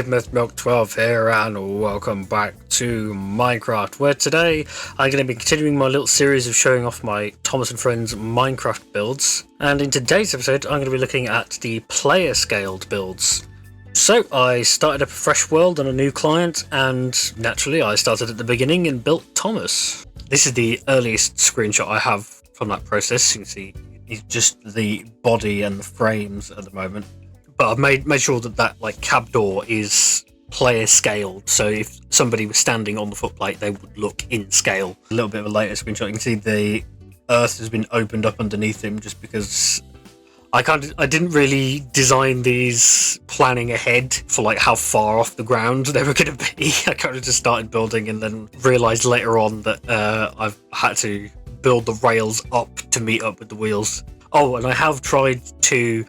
Milk12 here, and welcome back to Minecraft, where today I'm going to be continuing my little series of showing off my Thomas and Friends Minecraft builds. And in today's episode, I'm going to be looking at the player-scaled builds. So, I started up a fresh world on a new client, and naturally I started at the beginning and built Thomas. This is the earliest screenshot I have from that process. You can see it's just the body and the frames at the moment. But I've made sure that like cab door is player scaled, so if somebody was standing on the footplate, they would look in scale. A little bit of a later screenshot, you can see the earth has been opened up underneath him, just because I didn't really design these planning ahead for like how far off the ground they were going to be. I kind of just started building and then realised later on that I've had to build the rails up to meet up with the wheels. Oh, and I have tried to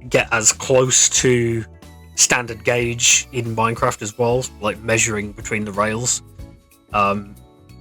get as close to standard gauge in Minecraft as well, like measuring between the rails. That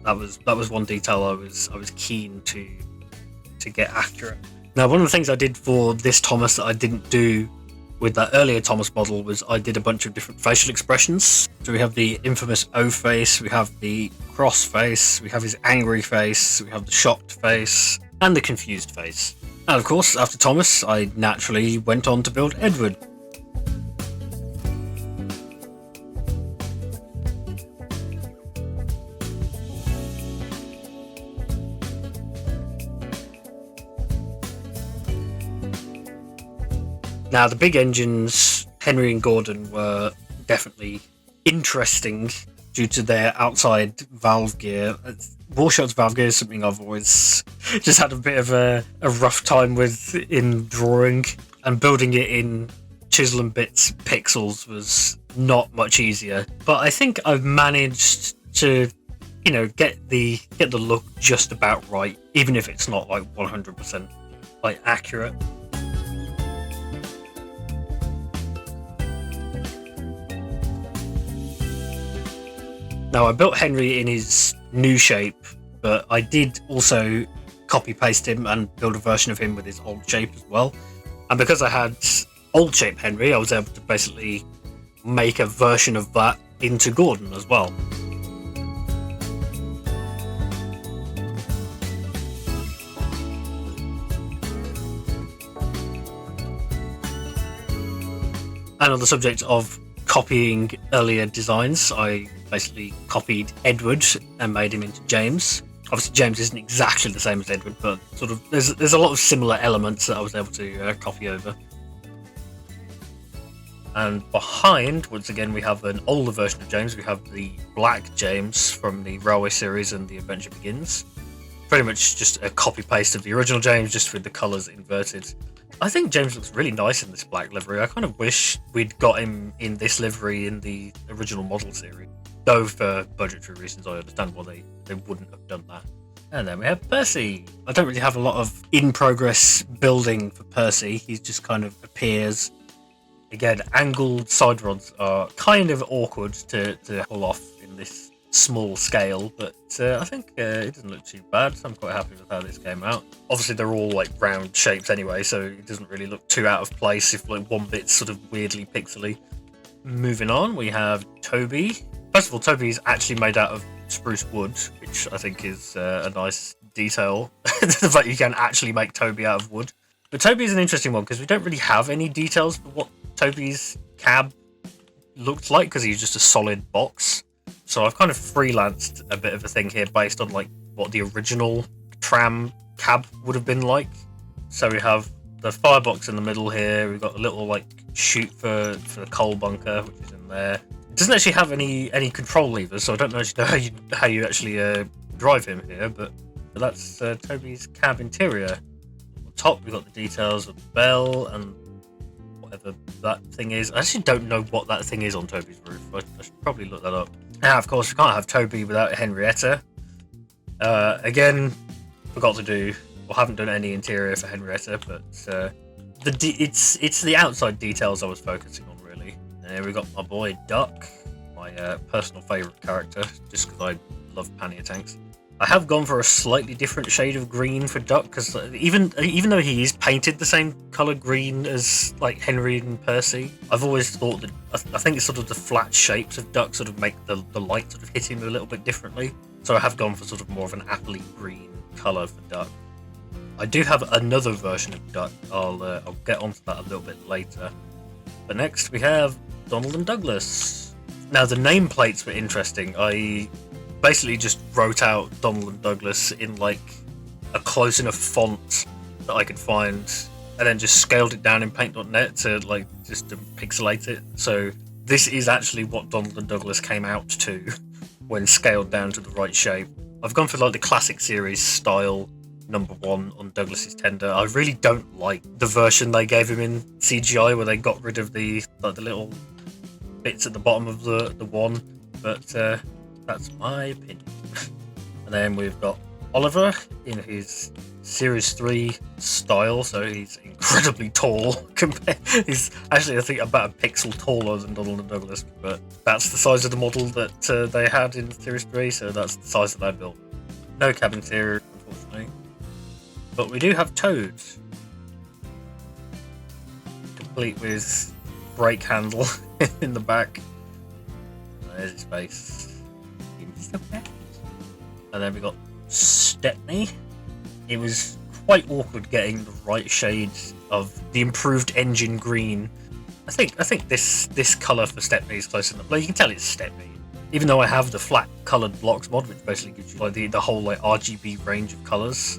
was one detail I was keen to get accurate. Now, one of the things I did for this Thomas that I didn't do with that earlier Thomas model was I did a bunch of different facial expressions. So we have the infamous O face, we have the cross face, we have his angry face, we have the shocked face, and the confused face. And of course, after Thomas, I naturally went on to build Edward. Now, the big engines, Henry and Gordon, were definitely interesting due to their outside valve gear. Warshot's valve gear is something I've always just had a bit of a rough time with in drawing, and building it in Chisel Bits pixels was not much easier. But I think I've managed to, get the look just about right, even if it's not like 100% like accurate. Now, I built Henry in his new shape, but I did also copy-paste him and build a version of him with his old shape as well. And because I had old shape Henry, I was able to basically make a version of that into Gordon as well. And on the subject of copying earlier designs, I basically copied Edward and made him into James. Obviously, James isn't exactly the same as Edward, but sort of there's a lot of similar elements that I was able to copy over. And behind, once again, we have an older version of James. We have the black James from the Railway series and The Adventure Begins. Pretty much just a copy-paste of the original James, just with the colours inverted. I think James looks really nice in this black livery. I kind of wish we'd got him in this livery in the original model series. Though for budgetary reasons, I understand why they wouldn't have done that. And then we have Percy. I don't really have a lot of in-progress building for Percy. He just kind of appears. Again, angled side rods are kind of awkward to pull off in this small scale, but I think it doesn't look too bad, so I'm quite happy with how this came out. Obviously, they're all like round shapes anyway, so it doesn't really look too out of place if like one bit's sort of weirdly pixely. Moving on, we have Toby. First of all, Toby is actually made out of spruce wood, which I think is a nice detail. The fact you can actually make Toby out of wood. But Toby is an interesting one because we don't really have any details for what Toby's cab looked like, because he's just a solid box. So I've kind of freelanced a bit of a thing here based on like what the original tram cab would have been like. So we have the firebox in the middle here. We've got a little like chute for the coal bunker, which is in there. It doesn't actually have any control levers, so I don't actually know how you actually drive him here, but that's Toby's cab interior. On top, we've got the details of the bell and whatever that thing is. I actually don't know what that thing is on Toby's roof. I should probably look that up. Now, of course, we can't have Toby without Henrietta. Again, forgot to do, or haven't done any interior for Henrietta, but it's the outside details I was focusing on, really. Here we got my boy Duck, my personal favourite character, just because I love pannier tanks. I have gone for a slightly different shade of green for Duck, because even though he is painted the same colour green as like Henry and Percy, I've always thought that I think it's sort of the flat shapes of Duck sort of make the light sort of hit him a little bit differently. So I have gone for sort of more of an appley green colour for Duck. I do have another version of Duck. I'll get onto that a little bit later. But next we have Donald and Douglas. Now the nameplates were interesting. I basically just wrote out Donald and Douglas in like a close enough font that I could find, and then just scaled it down in paint.net to like just to pixelate it. So this is actually what Donald and Douglas came out to when scaled down to the right shape. I've gone for like the classic series style #1 on Douglas's tender. I really don't like the version they gave him in CGI where they got rid of the little bits at the bottom of the one, but that's my opinion. And then we've got Oliver in his Series 3 style, so he's incredibly tall. He's actually, I think, about a pixel taller than Donald and Douglas, but that's the size of the model that they had in Series 3, so that's the size that I built. No cab interior, unfortunately. But we do have Toad, complete with brake handle in the back. There's his face. And then we got Stepney. It was quite awkward getting the right shade of the improved engine green. I think this colour for Stepney is close enough. Like, you can tell it's Stepney. Even though I have the flat coloured blocks mod, which basically gives you like the whole like RGB range of colours,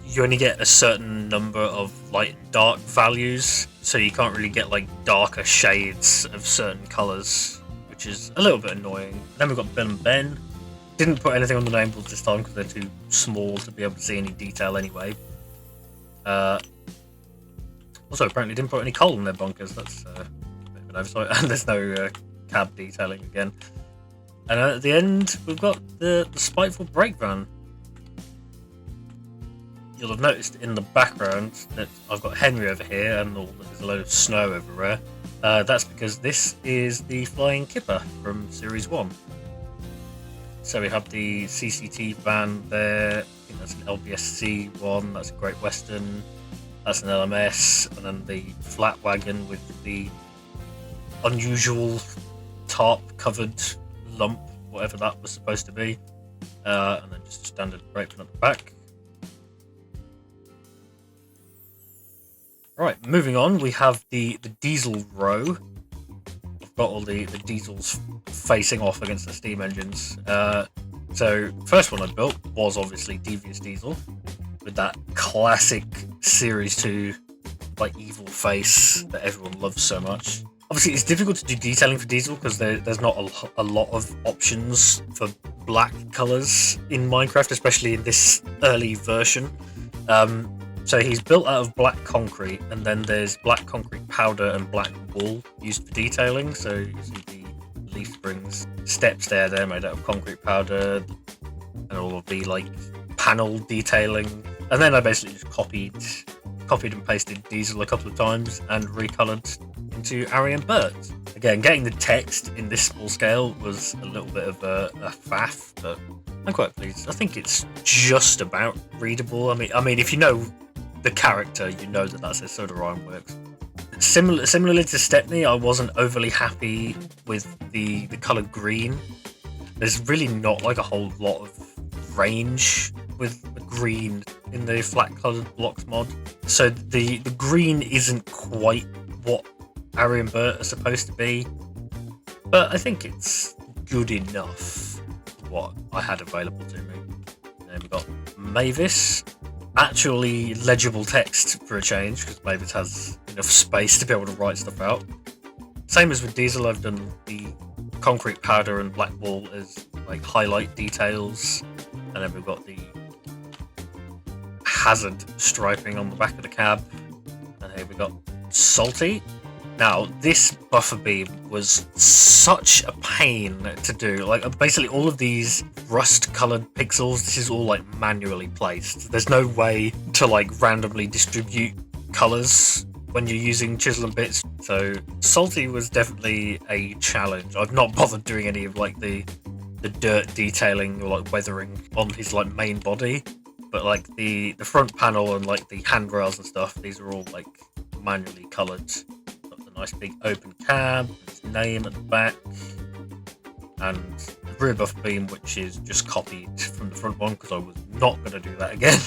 you only get a certain number of light and dark values, so you can't really get like darker shades of certain colours, which is a little bit annoying. Then we've got Bill and Ben. Didn't put anything on the name boards this time because they're too small to be able to see any detail anyway. Also, apparently didn't put any coal in their bunkers. That's a bit of an oversight. And there's no cab detailing again. And at the end, we've got the spiteful brake van. You'll have noticed in the background that I've got Henry over here and there's a load of snow everywhere. That's because this is the Flying Kipper from Series 1. So we have the CCT van there. I think that's an LBSC one. That's a Great Western. That's an LMS. And then the flat wagon with the unusual tarp-covered lump, whatever that was supposed to be. And then just a standard brake van at the back. Right, moving on, we have the diesel row. We've got all the diesels facing off against the steam engines. So first one I built was obviously Devious Diesel, with that classic Series 2 like evil face that everyone loves so much. Obviously it's difficult to do detailing for Diesel because there's not a lot of options for black colours in Minecraft, especially in this early version. So he's built out of black concrete, and then there's black concrete powder and black wool used for detailing. So you see the leaf springs, steps there, they're made out of concrete powder, and all of the like panel detailing. And then I basically just copied and pasted Diesel a couple of times and recolored into Ari and Bert. Again, getting the text in this small scale was a little bit of a faff, but I'm quite pleased. I think it's just about readable. I mean, if you know the character, you know that that's how Soda Rhyme works. Similarly to Stepney, I wasn't overly happy with the colour green. There's really not like a whole lot of range with the green in the flat coloured blocks mod. So the green isn't quite what Ari and Bert are supposed to be, but I think it's good enough what I had available to me. Then we've got Mavis. Actually legible text for a change, because Mavis has enough space to be able to write stuff out. Same as with Diesel, I've done the concrete powder and black wool as like highlight details, and then we've got the hazard striping on the back of the cab, and here we got Salty. Now, this buffer beam was such a pain to do. Like, basically all of these rust-coloured pixels, this is all, like, manually placed. There's no way to, like, randomly distribute colours when you're using Chisel Bits. So, Salty was definitely a challenge. I've not bothered doing any of, like, the the dirt detailing or like weathering on his like main body, but like the front panel and like the handrails and stuff, these are all like manually coloured. Got the nice big open cab, his name at the back, and the rear buffer beam, which is just copied from the front one because I was not going to do that again.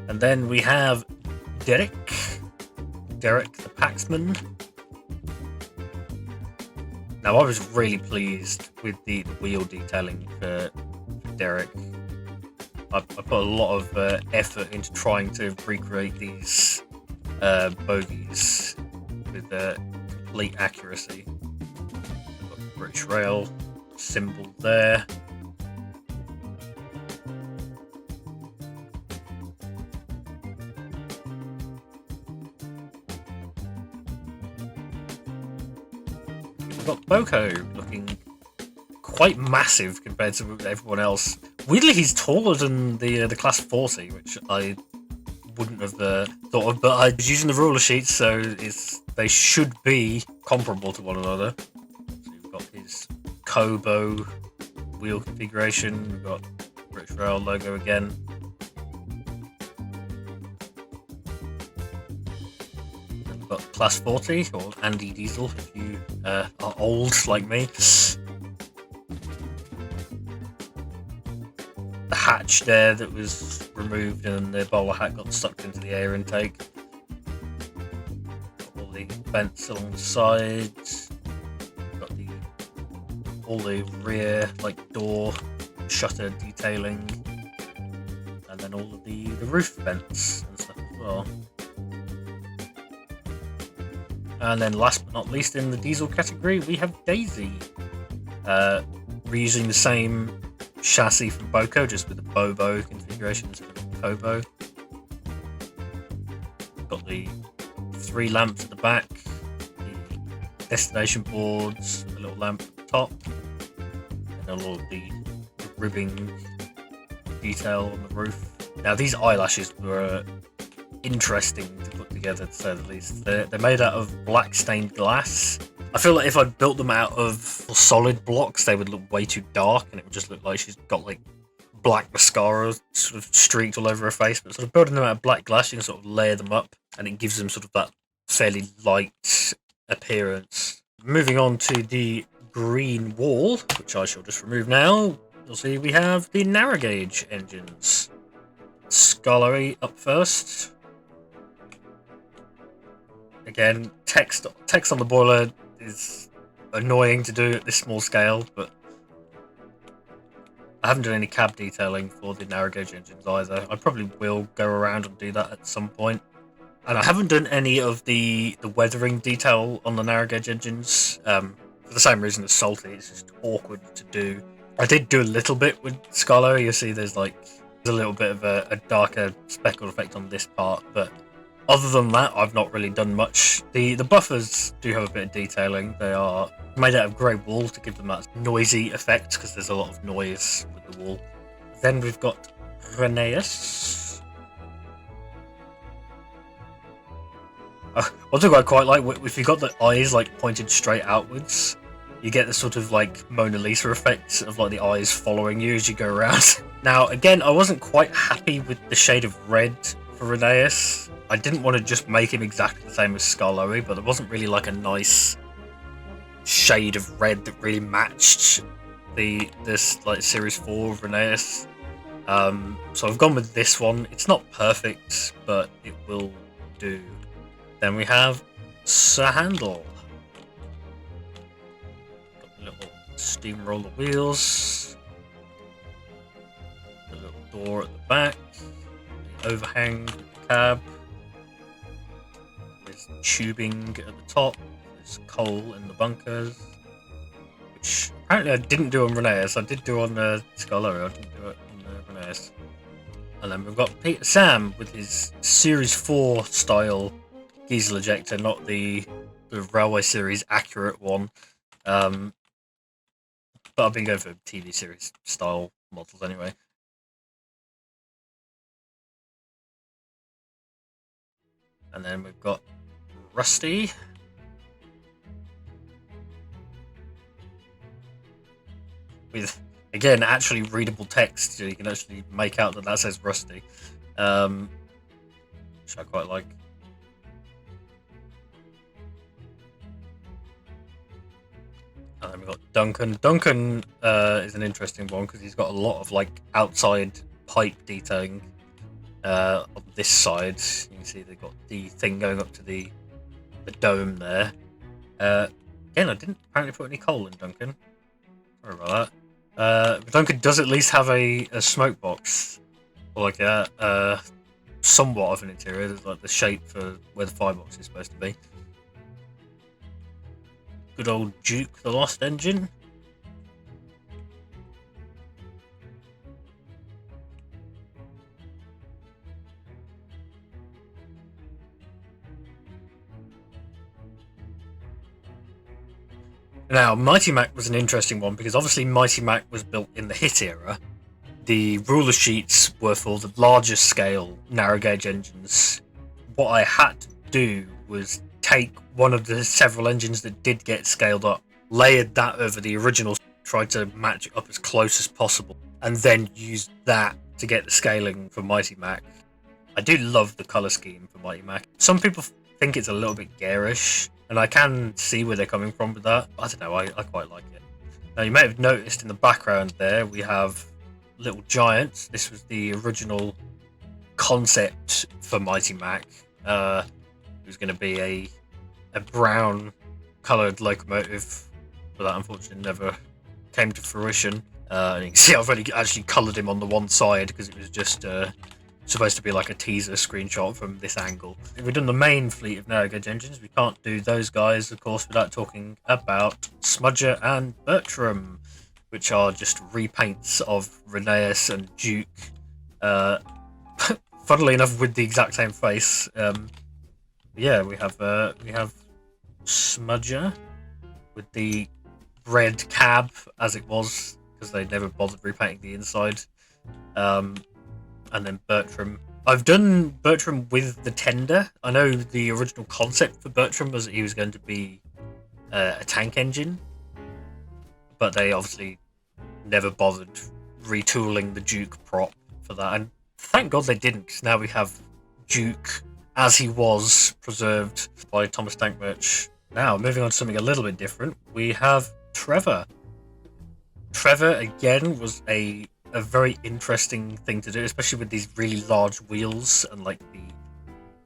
And then we have Derek the Paxman. Now, I was really pleased with the wheel detailing for Derek. I put a lot of effort into trying to recreate these bogies with complete accuracy. Got the British Rail symbol there. We've got Boko looking quite massive compared to everyone else. Weirdly, he's taller than the Class 40, which I wouldn't have thought of, but I was using the ruler sheets, so they should be comparable to one another. So we've got his Kobo wheel configuration, we've got British Rail logo again. Then we've got Class 40, or Andy Diesel, if you are old like me. The hatch there that was removed and the bowler hat got sucked into the air intake. Got all the vents along the sides. Got all the rear like door shutter detailing, and then all of the roof vents and stuff as well. And then last but not least, in the diesel category, we have Daisy. Reusing the same chassis from Boko, just with the Bobo configuration instead of Kobo. Got the 3 lamps at the back, the destination boards, the little lamp at the top, and then all of the ribbing detail on the roof. Now, these eyelashes were interesting to put together, to say the least. They're made out of black stained glass. I feel like if I built them out of solid blocks, they would look way too dark, and it would just look like she's got like black mascara sort of streaked all over her face. But sort of building them out of black glass, you can sort of layer them up, and it gives them sort of that fairly light appearance. Moving on to the green wall, which I shall just remove now. You'll see we have the narrow gauge engines. Scullery up first. Again, text on the boiler is annoying to do at this small scale, but I haven't done any cab detailing for the narrow gauge engines either. I probably will go around and do that at some point. And I haven't done any of the weathering detail on the narrow gauge engines for the same reason as Salty. It's just awkward to do. I did do a little bit with Scarlo. You see there's a little bit of a darker speckled effect on this part, but other than that, I've not really done much. The buffers do have a bit of detailing. They are made out of grey wool to give them that noisy effect, because there's a lot of noise with the wool. Then we've got Rheneas. One thing I quite like, if you've got the eyes like pointed straight outwards, you get the sort of like Mona Lisa effect of like the eyes following you as you go around. Now, again, I wasn't quite happy with the shade of red for Rheneas. I didn't want to just make him exactly the same as Scarloey, but there wasn't really like a nice shade of red that really matched this like Series 4 of Rheneas. So I've gone with this one. It's not perfect, but it will do. Then we have Sir Handel. Got the little steamroller wheels. The little door at the back. The overhang cab. There's tubing at the top. There's coal in the bunkers. Which apparently I didn't do on Rheneas. I did do on Scarlo. I didn't do it on Rheneas. And then we've got Peter Sam with his Series 4 style diesel ejector, not the Railway Series accurate one. But I've been going for TV series style models anyway. And then we've got Rusty. with, again, actually readable text, so you can actually make out that says Rusty, which I quite like. And then we've got Duncan. Duncan is an interesting one because he's got a lot of like outside pipe detailing on this side. You can see they've got the thing going up to the dome there. Again, I didn't apparently put any coal in Duncan. Sorry about that. Duncan does at least have a smoke box, or like a somewhat of an interior. There's like the shape for where the firebox is supposed to be. Good old Duke, the Lost Engine. Now, Mighty Mac was an interesting one because obviously Mighty Mac was built in the Hit era. The ruler sheets were for the larger scale narrow gauge engines. What I had to do was take one of the several engines that did get scaled up, layered that over the original, tried to match it up as close as possible, and then used that to get the scaling for Mighty Mac. I do love the colour scheme for Mighty Mac. Some people think it's a little bit garish, and I can see where they're coming from with that. I don't know, I quite like it. Now, you may have noticed in the background there, we have Little Giants. This was the original concept for Mighty Mac. It was going to be a brown coloured locomotive, but that unfortunately never came to fruition. And you can see I've already actually coloured him on the one side because it was just supposed to be like a teaser screenshot from this angle. If we've done the main fleet of narrow gauge engines, we can't do those guys, of course, without talking about Smudger and Bertram, which are just repaints of Rheneas and Duke. Funnily enough, with the exact same face. Yeah, we have Smudger with the red cab as it was because they never bothered repainting the inside. And then Bertram. I've done Bertram with the tender. I know the original concept for Bertram was that he was going to be a tank engine, but they obviously never bothered retooling the Duke prop for that. And thank God they didn't, because now we have Duke as he was, preserved by Thomas Dankmerch. Now, moving on to something a little bit different, we have Trevor. Trevor, again, was a very interesting thing to do, especially with these really large wheels and like the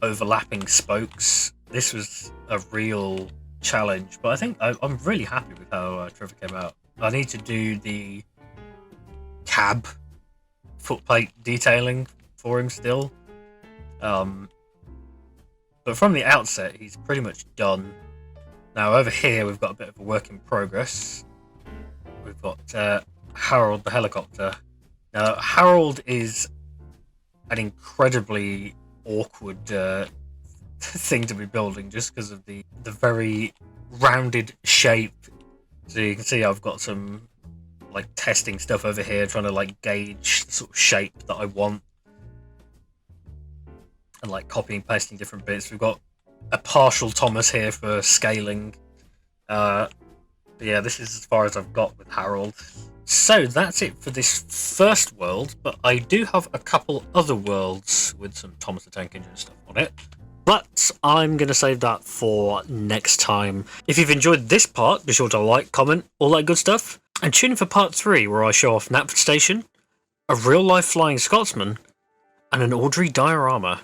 overlapping spokes. This was a real challenge, but I think I'm really happy with how Trevor came out. I need to do the cab footplate detailing for him still. But from the outset, he's pretty much done. Now over here, we've got a bit of a work in progress. We've got Harold the helicopter. Now, Harold is an incredibly awkward thing to be building just because of the very rounded shape. So you can see I've got some like testing stuff over here, trying to like gauge the sort of shape that I want. And like copying and pasting different bits. We've got a partial Thomas here for scaling. But yeah, this is as far as I've got with Harold. So that's it for this first world, but I do have a couple other worlds with some Thomas the Tank Engine stuff on it. But I'm going to save that for next time. If you've enjoyed this part, be sure to like, comment, all that good stuff. And tune in for part 3, where I show off Knapford Station, a real-life Flying Scotsman, and an Audrey diorama.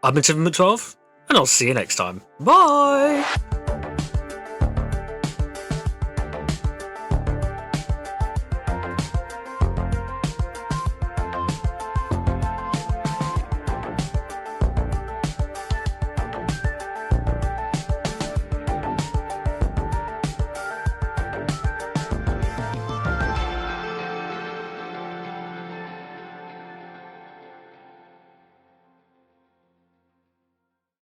I'm Benson, and I'll see you next time. Bye!